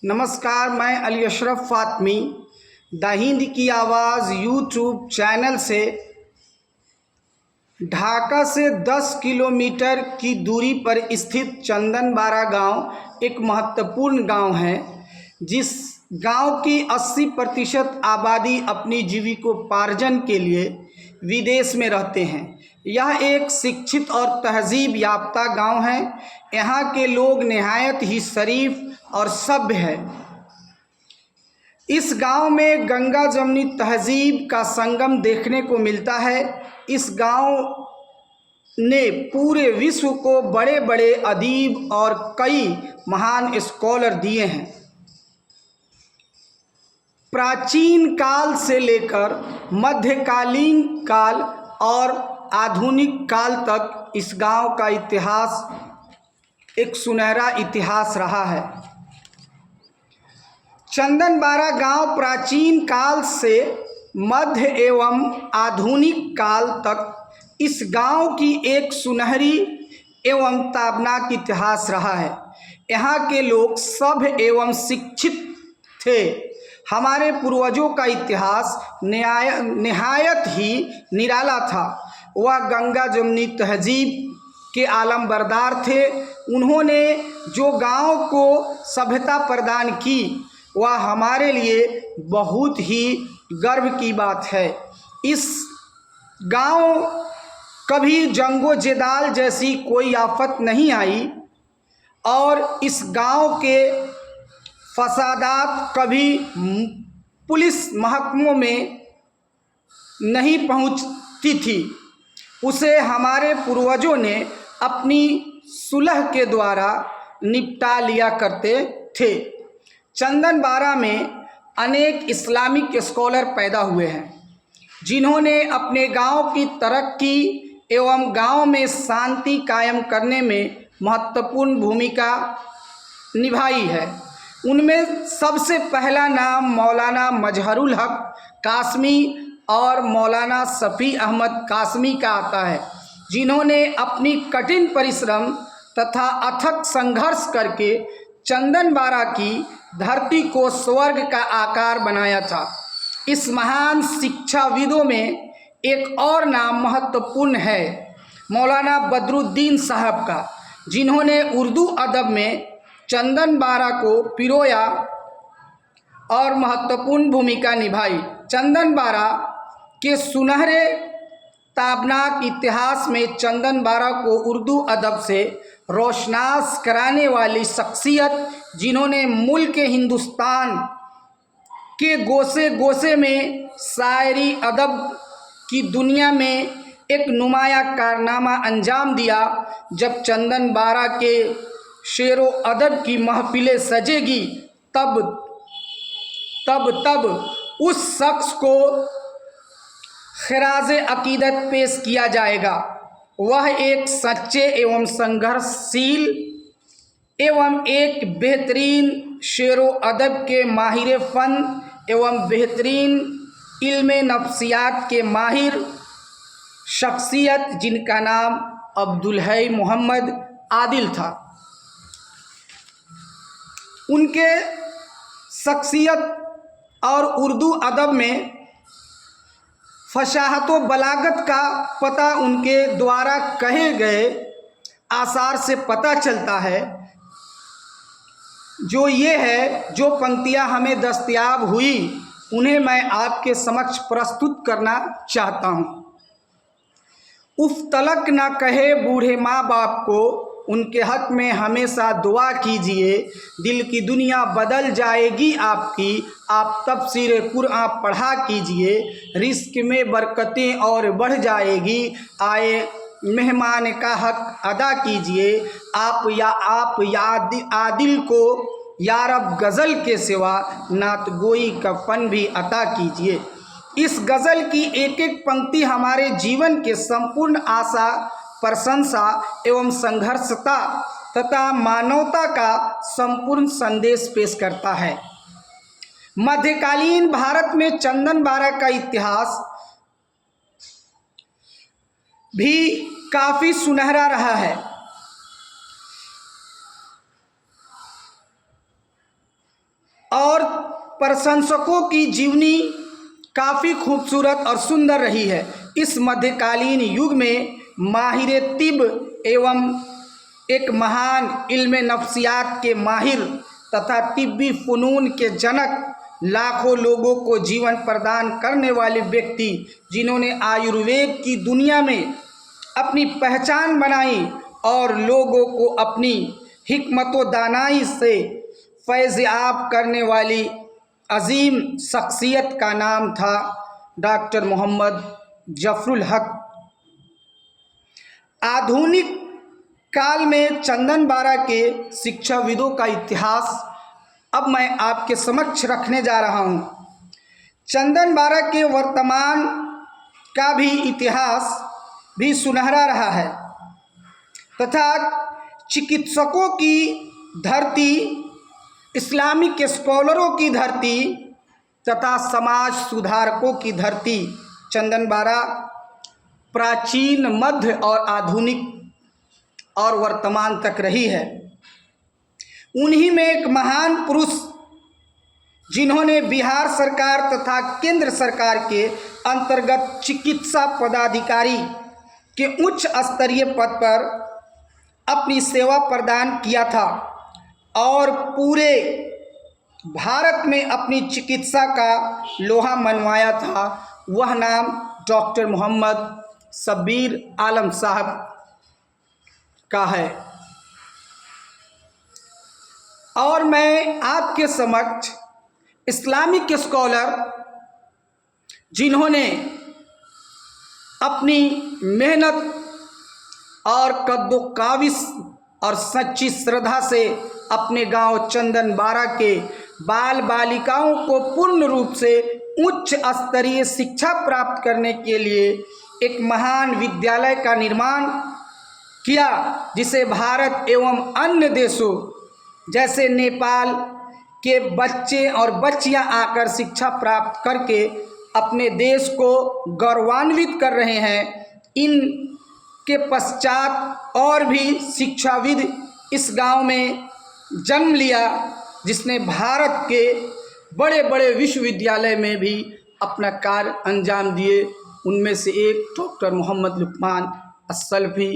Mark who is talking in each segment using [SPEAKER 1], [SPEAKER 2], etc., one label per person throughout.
[SPEAKER 1] नमस्कार, मैं अली अशरफ फातमी द हिंद की आवाज़ यूट्यूब चैनल से ढाका से 10 किलोमीटर की दूरी पर स्थित चंदनबारा गांव एक महत्वपूर्ण गांव है। जिस गांव की 80% आबादी अपनी जीविकोपार्जन के लिए विदेश में रहते हैं। यह एक शिक्षित और तहजीब याफ्ता गांव है। यहाँ के लोग नहायत ही शरीफ और सभ्य है। इस गांव में गंगा जमनी तहजीब का संगम देखने को मिलता है। इस गांव ने पूरे विश्व को बड़े बड़े अदीब और कई महान स्कॉलर दिए हैं। प्राचीन काल से लेकर मध्यकालीन काल और आधुनिक काल तक इस गांव का इतिहास एक सुनहरा इतिहास रहा है। चंदनबारा गांव प्राचीन काल से मध्य एवं आधुनिक काल तक इस गांव की एक सुनहरी एवं ताबनाक इतिहास रहा है। यहाँ के लोग सभ्य एवं शिक्षित थे। हमारे पूर्वजों का इतिहास निहायत ही निराला था। वह गंगा जमनी तहजीब के आलम बरदार थे। उन्होंने जो गांव को सभ्यता प्रदान की वह हमारे लिए बहुत ही गर्व की बात है। इस गांव कभी जंगो जदाल जैसी कोई आफत नहीं आई और इस गांव के फसादात कभी पुलिस महकमों में नहीं पहुंचती थी। उसे हमारे पूर्वजों ने अपनी सुलह के द्वारा निपटा लिया करते थे। चंदनबारा में अनेक इस्लामिक स्कॉलर पैदा हुए हैं जिन्होंने अपने गांव की तरक्की एवं गांव में शांति कायम करने में महत्वपूर्ण भूमिका निभाई है। उनमें सबसे पहला नाम मौलाना मजहरुल हक कासमी और मौलाना शफी अहमद कासमी का आता है, जिन्होंने अपनी कठिन परिश्रम तथा अथक संघर्ष करके चंदनबारा की धरती को स्वर्ग का आकार बनाया था। इस महान शिक्षाविदों में एक और नाम महत्वपूर्ण है, मौलाना बदरुद्दीन साहब का, जिन्होंने उर्दू अदब में चंदनबारा को पिरोया और महत्वपूर्ण भूमिका निभाई। चंदनबारा के सुनहरे ताबनाक इतिहास में चंदनबारा को उर्दू अदब से रोशनास कराने वाली शख्सियत, जिन्होंने मुल्क हिंदुस्तान के गोशे गोशे में शायरी अदब की दुनिया में एक नुमाया कारनामा अंजाम दिया। जब चंदनबारा के शेरो अदब की महफिलें सजेगी तब उस शख्स को खिराज अकीदत पेश किया जाएगा। वह एक सच्चे एवं संघर्षशील एवं एक बेहतरीन शेरो अदब के माहिर फ़न एवं बेहतरीन इल्म नफ्सियात के माहिर शख्सियत, जिनका नाम अब्दुल है मोहम्मद आदिल था। उनके शख्सियत और उर्दू अदब में फसाहत व बलागत का पता उनके द्वारा कहे गए आसार से पता चलता है। जो ये है, जो पंक्तियाँ हमें दस्तयाब हुई, उन्हें मैं आपके समक्ष प्रस्तुत करना चाहता हूँ। उफ तलक ना कहे बूढ़े माँ बाप को, उनके हक में हमेशा दुआ कीजिए। दिल की दुनिया बदल जाएगी आपकी, आप तफसीर कुरान पढ़ा कीजिए। रिस्क में बरकतें और बढ़ जाएगी, आए मेहमान का हक अदा कीजिए। आप आदिल को या रब गज़ल के सिवा नात गोई का फन भी अता कीजिए। इस गज़ल की एक एक पंक्ति हमारे जीवन के संपूर्ण आशा, प्रशंसा एवं संघर्षता तथा मानवता का संपूर्ण संदेश पेश करता है। मध्यकालीन भारत में चंदनबारा का इतिहास भी काफ़ी सुनहरा रहा है। प्रशंसकों की जीवनी काफ़ी खूबसूरत और सुंदर रही है। इस मध्यकालीन युग में माहिर तिब एवं एक महान इल्म नफ्सियात के माहिर तथा तिब्बी फ़नून के जनक, लाखों लोगों को जीवन प्रदान करने वाले व्यक्ति, जिन्होंने आयुर्वेद की दुनिया में अपनी पहचान बनाई और लोगों को अपनी हिकमत व दानाई से फैज़-याब करने वाली अजीम शख्सियत का नाम था डॉक्टर मोहम्मद जफरुल हक। आधुनिक काल में चंदनबारा के शिक्षाविदों का इतिहास अब मैं आपके समक्ष रखने जा रहा हूँ। चंदनबारा के वर्तमान का भी इतिहास भी सुनहरा रहा है तथा चिकित्सकों की धरती, इस्लामिक स्कॉलरों की धरती तथा समाज सुधारकों की धरती चंदनबारा प्राचीन, मध्य और आधुनिक और वर्तमान तक रही है। उन्हीं में एक महान पुरुष, जिन्होंने बिहार सरकार तथा केंद्र सरकार के अंतर्गत चिकित्सा पदाधिकारी के उच्च स्तरीय पद पर अपनी सेवा प्रदान किया था और पूरे भारत में अपनी चिकित्सा का लोहा मनवाया था, वह नाम डॉक्टर मोहम्मद शब्बीर आलम साहब का है। और मैं आपके समक्ष इस्लामिक स्कॉलर, जिन्होंने अपनी मेहनत और कद्दो-काविश और सच्ची श्रद्धा से अपने गांव चंदनबारा के बाल बालिकाओं को पूर्ण रूप से उच्च स्तरीय शिक्षा प्राप्त करने के लिए एक महान विद्यालय का निर्माण किया, जिसे भारत एवं अन्य देशों जैसे नेपाल के बच्चे और बच्चियां आकर शिक्षा प्राप्त करके अपने देश को गौरवान्वित कर रहे हैं। इन के पश्चात और भी शिक्षाविद इस गांव में जन्म लिया, जिसने भारत के बड़े बड़े विश्वविद्यालय में भी अपना कार्य अंजाम दिए। उनमें से एक डॉक्टर मोहम्मद लुकमान अस्सल्फ़ी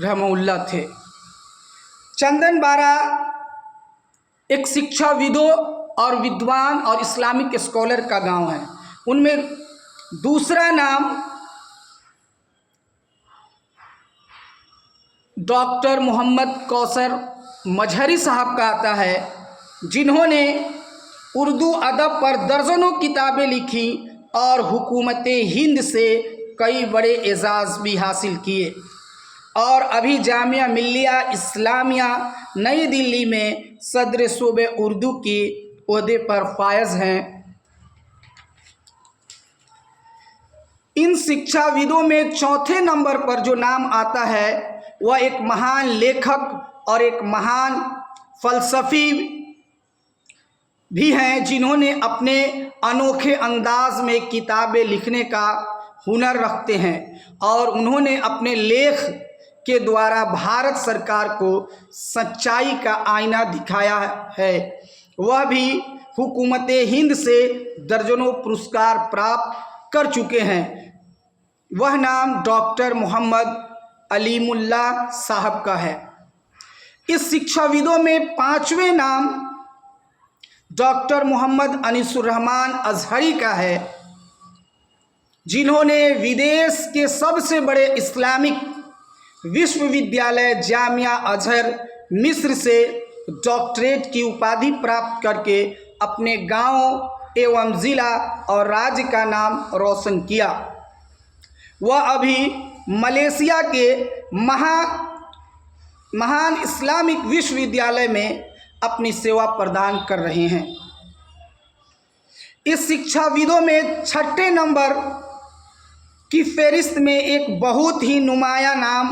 [SPEAKER 1] रहमहुल्लाह थे। चंदनबारा एक शिक्षाविदों और विद्वान और इस्लामिक स्कॉलर का गांव है। उनमें दूसरा नाम डॉक्टर मोहम्मद कौसर मजहरी साहब का आता है, जिन्होंने उर्दू अदब पर दर्जनों किताबें लिखी और हुकूमत हिंद से कई बड़े एजाज़ भी हासिल किए और अभी जामिया मिल्लिया इस्लामिया नई दिल्ली में सदर सूबे उर्दू की ओहदे पर फायज हैं। इन शिक्षाविदों में चौथे नंबर पर जो नाम आता है वह एक महान लेखक और एक महान फ़लसफ़ी भी हैं, जिन्होंने अपने अनोखे अंदाज में किताबें लिखने का हुनर रखते हैं और उन्होंने अपने लेख के द्वारा भारत सरकार को सच्चाई का आईना दिखाया है। वह भी हुकूमत हिंद से दर्जनों पुरस्कार प्राप्त कर चुके हैं। वह नाम डॉक्टर मोहम्मद अलीमुल्लाह साहब का है। इस शिक्षाविदों में पांचवें नाम डॉक्टर मोहम्मद अनीसुर्रहमान अजहरी का है, जिन्होंने विदेश के सबसे बड़े इस्लामिक विश्वविद्यालय जामिया अजहर मिस्र से डॉक्टरेट की उपाधि प्राप्त करके अपने गांव एवं ज़िला और राज्य का नाम रोशन किया। वह अभी मलेशिया के महान इस्लामिक विश्वविद्यालय में अपनी सेवा प्रदान कर रहे हैं। इस शिक्षाविदों में छठे नंबर की फहरिस्त में एक बहुत ही नुमाया नाम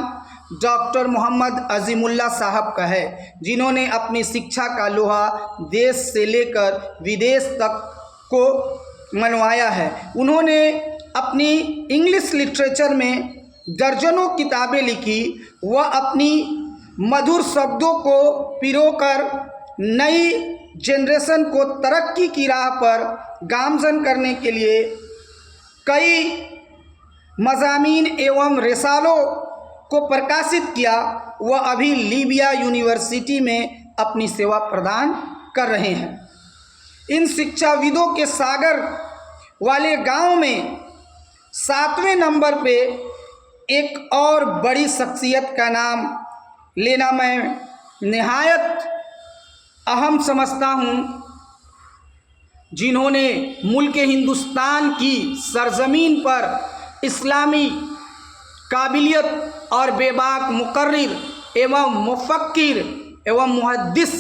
[SPEAKER 1] डॉक्टर मोहम्मद अजीमुल्लाह साहब का है, जिन्होंने अपनी शिक्षा का लोहा देश से लेकर विदेश तक को मनवाया है। उन्होंने अपनी इंग्लिश लिटरेचर में दर्जनों किताबें लिखी। वह अपनी मधुर शब्दों को पिरोकर नई जनरेशन को तरक्की की राह पर गामजन करने के लिए कई मज़ामीन एवं रिसालों को प्रकाशित किया। वह अभी लीबिया यूनिवर्सिटी में अपनी सेवा प्रदान कर रहे हैं। इन शिक्षाविदों के सागर वाले गांव में 7वें नंबर पे एक और बड़ी शख्सियत का नाम लेना मैं निहायत अहम समझता हूँ, जिन्होंने मुल्क हिंदुस्तान की सरजमीन पर इस्लामी काबिलियत और बेबाक मुकर्रिर एवं मुफक्किर एवं मुहद्दिस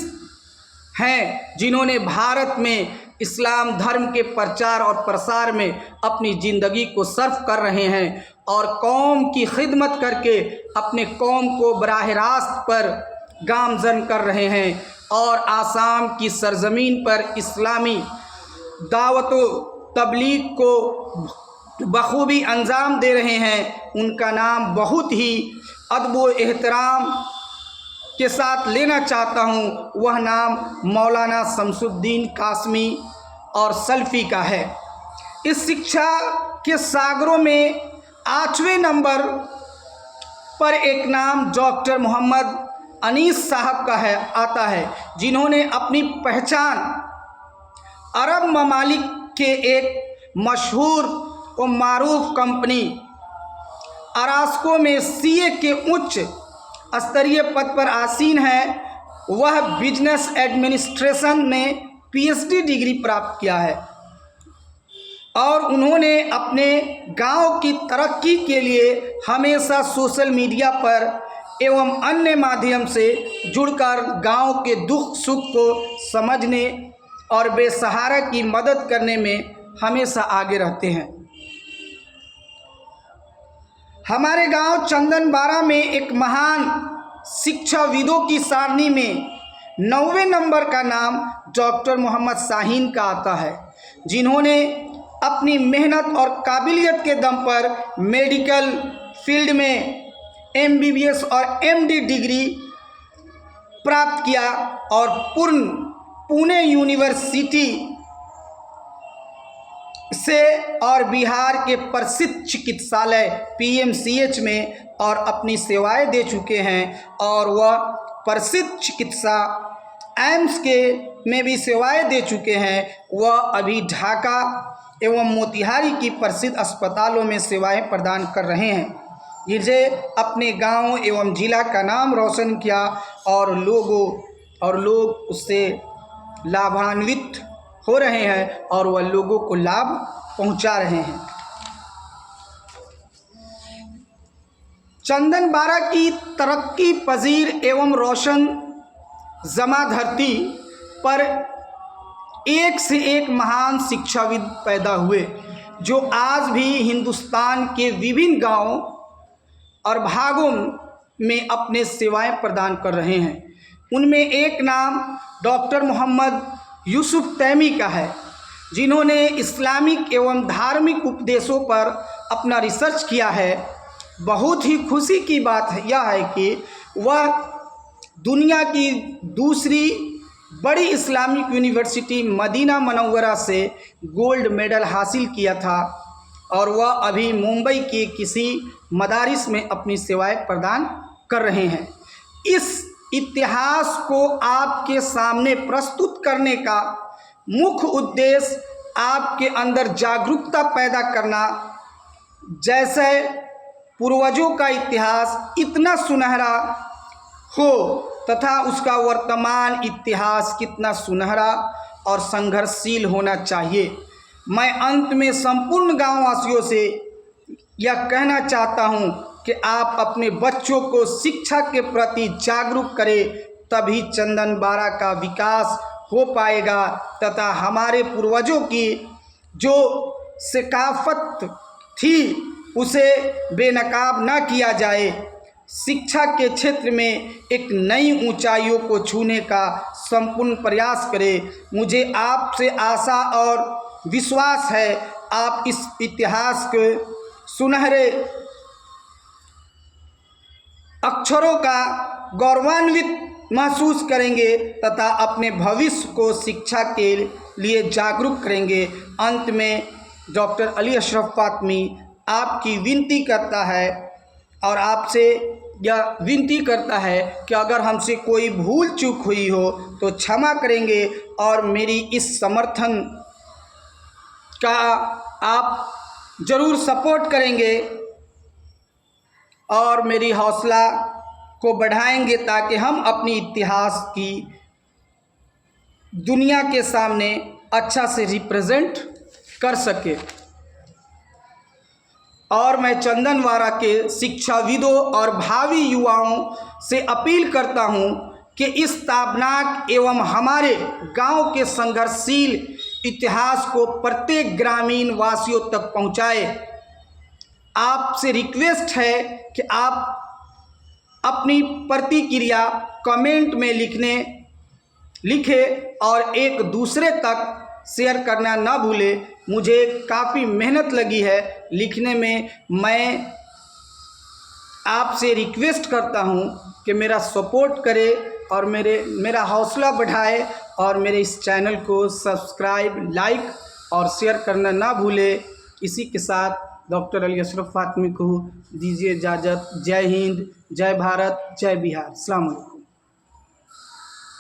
[SPEAKER 1] हैं, जिन्होंने भारत में इस्लाम धर्म के प्रचार और प्रसार में अपनी ज़िंदगी को सर्फ कर रहे हैं और कौम की खिदमत करके अपने कौम को बराह रास्त पर गामजन कर रहे हैं और आसाम की सरजमीन पर इस्लामी दावत तबलीग को बखूबी अंजाम दे रहे हैं। उनका नाम बहुत ही अदब व एहतराम के साथ लेना चाहता हूँ। वह नाम मौलाना शमसुद्दीन कासमी और सल्फ़ी का है। इस शिक्षा के सागरों में 8वें नंबर पर एक नाम डॉक्टर मोहम्मद अनीस साहब का आता है, जिन्होंने अपनी पहचान अरब ममालिक के एक मशहूर व मारूफ कंपनी अरास्को में सीए के उच्च स्तरीय पद पर आसीन है। वह बिजनेस एडमिनिस्ट्रेशन में पीएचडी डिग्री प्राप्त किया है और उन्होंने अपने गांव की तरक्की के लिए हमेशा सोशल मीडिया पर एवं अन्य माध्यम से जुड़कर गांव के दुख सुख को समझने और बेसहारा की मदद करने में हमेशा आगे रहते हैं। हमारे गांव चंदनबारा में एक महान शिक्षाविदों की सारणी में 9वें नंबर का नाम डॉक्टर मोहम्मद शाहीन का आता है, जिन्होंने अपनी मेहनत और काबिलियत के दम पर मेडिकल फील्ड में एमबीबीएस और एमडी डिग्री प्राप्त किया और पुणे यूनिवर्सिटी से और बिहार के प्रसिद्ध चिकित्सालय पीएमसीएच में और अपनी सेवाएं दे चुके हैं और वह प्रसिद्ध चिकित्सा एम्स के में भी सेवाएं दे चुके हैं। वह अभी ढाका एवं मोतिहारी की प्रसिद्ध अस्पतालों में सेवाएं प्रदान कर रहे हैं, जिसे अपने गांव एवं ज़िला का नाम रोशन किया और लोग उससे लाभान्वित हो रहे हैं और वह लोगों को लाभ पहुंचा रहे हैं। चंदनबारा की तरक्की पजीर एवं रोशन जमा धरती पर एक से एक महान शिक्षाविद पैदा हुए, जो आज भी हिंदुस्तान के विभिन्न गांवों और भागों में अपने सेवाएं प्रदान कर रहे हैं। उनमें एक नाम डॉक्टर मोहम्मद यूसुफ तैमी का है, जिन्होंने इस्लामिक एवं धार्मिक उपदेशों पर अपना रिसर्च किया है। बहुत ही खुशी की बात यह है कि वह दुनिया की दूसरी बड़ी इस्लामिक यूनिवर्सिटी मदीना मनव्वरा से गोल्ड मेडल हासिल किया था और वह अभी मुंबई के किसी मदारिस में अपनी सेवाएं प्रदान कर रहे हैं। इस इतिहास को आपके सामने प्रस्तुत करने का मुख्य उद्देश्य आपके अंदर जागरूकता पैदा करना, जैसे पूर्वजों का इतिहास इतना सुनहरा हो तथा उसका वर्तमान इतिहास कितना सुनहरा और संघर्षशील होना चाहिए। मैं अंत में संपूर्ण गांववासियों से यह कहना चाहता हूं कि आप अपने बच्चों को शिक्षा के प्रति जागरूक करें, तभी चंदनबारा का विकास हो पाएगा तथा हमारे पूर्वजों की जो सकाफत थी उसे बेनकाब ना किया जाए। शिक्षा के क्षेत्र में एक नई ऊंचाइयों को छूने का संपूर्ण प्रयास करें। मुझे आपसे आशा और विश्वास है, आप इस इतिहास के सुनहरे अक्षरों का गौरवान्वित महसूस करेंगे तथा अपने भविष्य को शिक्षा के लिए जागरूक करेंगे। अंत में डॉक्टर अली अशरफ फातमी आपकी विनती करता है और आपसे यह विनती करता है कि अगर हमसे कोई भूल चूक हुई हो तो क्षमा करेंगे और मेरी इस समर्थन का आप ज़रूर सपोर्ट करेंगे और मेरी हौसला को बढ़ाएंगे ताकि हम अपनी इतिहास की दुनिया के सामने अच्छा से रिप्रेजेंट कर सके। और मैं चंदनवाड़ा के शिक्षाविदों और भावी युवाओं से अपील करता हूं कि इस ताबनाक एवं हमारे गांव के संघर्षशील इतिहास को प्रत्येक ग्रामीण वासियों तक पहुंचाए। आपसे रिक्वेस्ट है कि आप अपनी प्रतिक्रिया कमेंट में लिखें और एक दूसरे तक शेयर करना ना भूलें। मुझे काफ़ी मेहनत लगी है लिखने में। मैं आपसे रिक्वेस्ट करता हूं कि मेरा सपोर्ट करें और मेरा हौसला बढ़ाए और मेरे इस चैनल को सब्सक्राइब, लाइक और शेयर करना ना भूलें। इसी के साथ डॉक्टर अली अशरफ फातमी को दीजिए इजाज़त। जय हिंद, जय भारत, जय बिहार। अस्सलाम वालेकुम।